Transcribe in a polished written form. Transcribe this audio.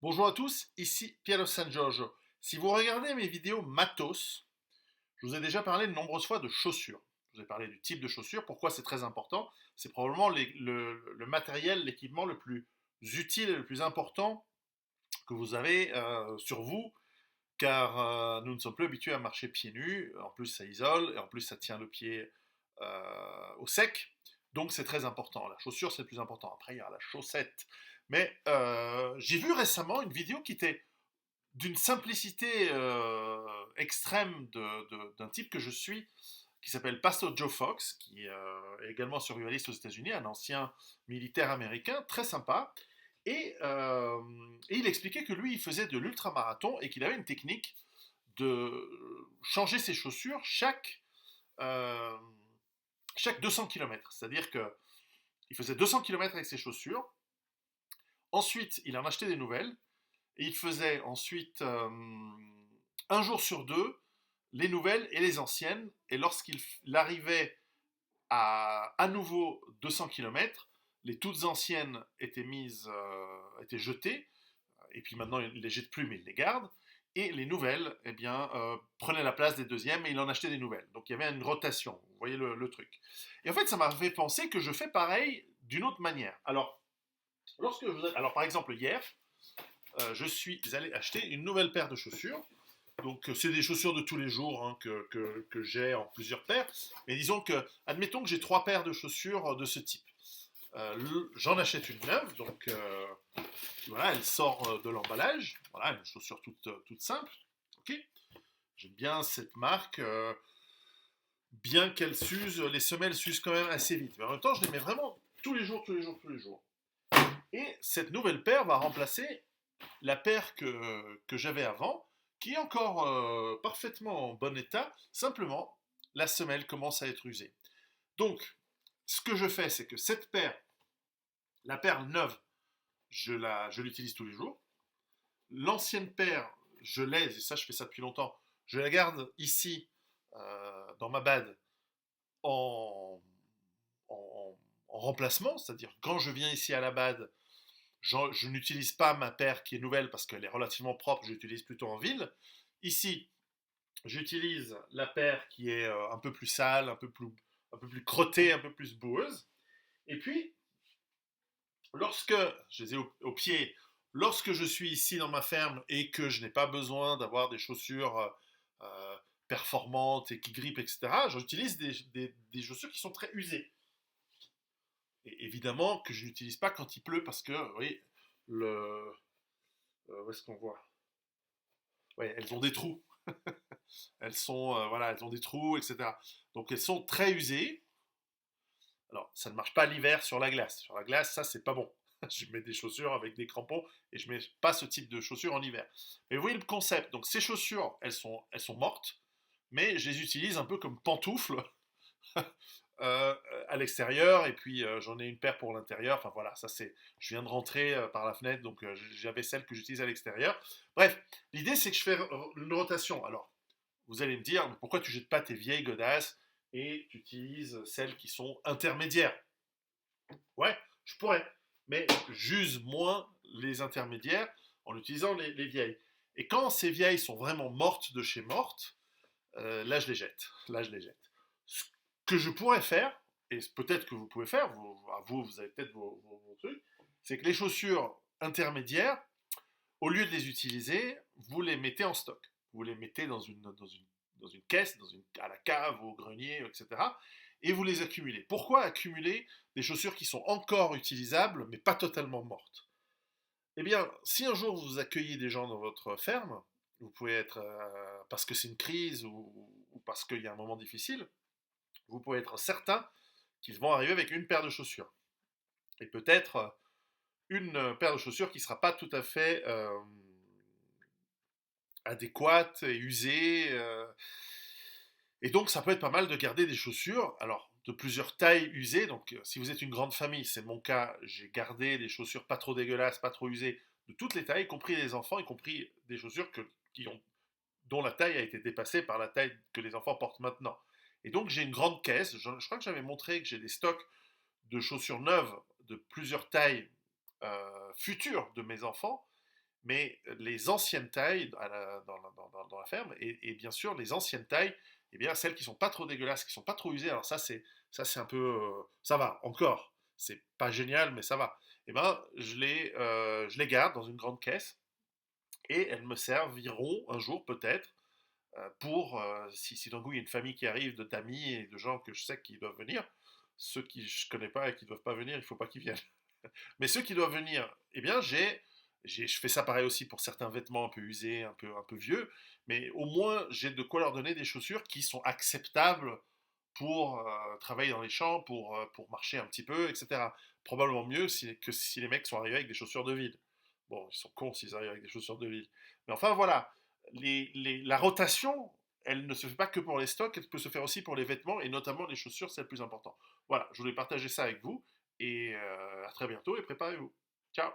Bonjour à tous, ici Piero San Giorgio. Si vous regardez mes vidéos matos, je vous ai déjà parlé de nombreuses fois de chaussures. Je vous ai parlé du type de chaussures, pourquoi c'est très important. C'est probablement le matériel, l'équipement le plus utile et le plus important que vous avez sur vous, car nous ne sommes plus habitués à marcher pieds nus. En plus, ça isole et en plus, ça tient le pied au sec. Donc, c'est très important. La chaussure, c'est le plus important. Après, il y a la chaussette. Mais j'ai vu récemment une vidéo qui était d'une simplicité extrême d'un type que je suis, qui s'appelle Pastor Joe Fox, qui est également survivaliste aux États-Unis, un ancien militaire américain, très sympa. Et il expliquait que lui, il faisait de l'ultramarathon et qu'il avait une technique de changer ses chaussures euh, chaque 200 km. C'est-à-dire qu'il faisait 200 km avec ses chaussures. Ensuite, il en achetait des nouvelles. Et il faisait ensuite un jour sur deux les nouvelles et les anciennes. Et lorsqu'il arrivait à nouveau 200 km, les toutes anciennes étaient jetées. Et puis maintenant, il ne les jette plus, mais il les garde. Et les nouvelles, eh bien, prenaient la place des deuxièmes et il en achetait des nouvelles. Donc il y avait une rotation. Vous voyez le truc. Et en fait, ça m'a fait penser que je fais pareil d'une autre manière. Alors par exemple, hier, je suis allé acheter une nouvelle paire de chaussures. Donc, c'est des chaussures de tous les jours hein, que j'ai en plusieurs paires. Mais disons que, admettons que j'ai trois paires de chaussures de ce type. J'en achète une neuve, donc voilà, elle sort de l'emballage. Voilà, une chaussure toute simple. Ok. J'aime bien cette marque, bien qu'elle s'use, les semelles s'usent quand même assez vite. Mais en même temps, je les mets vraiment tous les jours, tous les jours, tous les jours. Et cette nouvelle paire va remplacer la paire que j'avais avant, qui est encore parfaitement en bon état, simplement la semelle commence à être usée. Donc, ce que je fais, c'est que cette paire, la paire neuve, je l'utilise tous les jours. L'ancienne paire, je l'ai, et ça je fais ça depuis longtemps, je la garde ici dans ma bad en, en remplacement, c'est-à-dire quand je viens ici à la bad, je n'utilise pas ma paire qui est nouvelle parce qu'elle est relativement propre, j'utilise plutôt en ville. Ici, j'utilise la paire qui est un peu plus sale, un peu plus crottée, un peu plus boueuse. Et puis, lorsque je les ai au pied, lorsque je suis ici dans ma ferme et que je n'ai pas besoin d'avoir des chaussures performantes et qui grippent, etc., j'utilise des chaussures qui sont très usées. Et évidemment que je n'utilise pas quand il pleut parce que, vous voyez, où est-ce qu'on voit? Ouais, elles ont des trous. Elles sont, voilà, elles ont des trous, etc. Donc elles sont très usées. Alors, ça ne marche pas l'hiver sur la glace. Sur la glace, ça, c'est pas bon. Je mets des chaussures avec des crampons et je mets pas ce type de chaussures en hiver. Mais vous voyez le concept. Donc ces chaussures, elles sont mortes, mais je les utilise un peu comme pantoufles à l'extérieur. Et puis j'en ai une paire pour l'intérieur. Enfin voilà, ça c'est. Je viens de rentrer par la fenêtre, donc j'avais celle que j'utilise à l'extérieur. Bref, l'idée c'est que je fais une rotation. Alors, vous allez me dire, pourquoi tu jettes pas tes vieilles godasses et tu utilises celles qui sont intermédiaires? Ouais, je pourrais, mais j'use moins les intermédiaires en utilisant les vieilles. Et quand ces vieilles sont vraiment mortes de chez mortes, là je les jette. Là je les jette. Ce que je pourrais faire, et peut-être que vous pouvez faire, vous avez peut-être vos trucs, c'est que les chaussures intermédiaires, au lieu de les utiliser, vous les mettez en stock. Vous les mettez dans une caisse, à la cave, au grenier, etc. Et vous les accumulez. Pourquoi accumuler des chaussures qui sont encore utilisables, mais pas totalement mortes? Eh bien, si un jour vous accueillez des gens dans votre ferme, vous pouvez être parce que c'est une crise ou parce qu'il y a un moment difficile, vous pouvez être certain qu'ils vont arriver avec une paire de chaussures. Et peut-être une paire de chaussures qui ne sera pas tout à fait adéquate et usée. Et donc, ça peut être pas mal de garder des chaussures, alors de plusieurs tailles usées. Donc, si vous êtes une grande famille, c'est mon cas, j'ai gardé des chaussures pas trop dégueulasses, pas trop usées, de toutes les tailles, y compris les enfants, y compris des chaussures dont la taille a été dépassée par la taille que les enfants portent maintenant. Et donc, j'ai une grande caisse. Je crois que j'avais montré que j'ai des stocks de chaussures neuves de plusieurs tailles futures de mes enfants. mais les anciennes tailles dans la ferme, et bien sûr les anciennes tailles, eh bien celles qui sont pas trop dégueulasses, qui sont pas trop usées, alors ça c'est un peu, ça va encore, c'est pas génial mais ça va. Eh ben je les garde dans une grande caisse et elles me serviront un jour peut-être pour si d'un coup il y a une famille qui arrive, d'amis et de gens que je sais qui doivent venir. Ceux qui je connais pas et qui doivent pas venir, il faut pas qu'ils viennent. Mais ceux qui doivent venir, eh bien, je fais ça pareil aussi pour certains vêtements un peu usés, un peu vieux, mais au moins j'ai de quoi leur donner des chaussures qui sont acceptables pour travailler dans les champs, pour marcher un petit peu, etc. Probablement mieux que si les mecs sont arrivés avec des chaussures de ville. Bon, ils sont cons s'ils arrivent avec des chaussures de ville. Mais enfin voilà, la rotation, elle ne se fait pas que pour les stocks, elle peut se faire aussi pour les vêtements, et notamment les chaussures, c'est le plus important. Voilà, je voulais partager ça avec vous. Et à très bientôt et préparez-vous. Ciao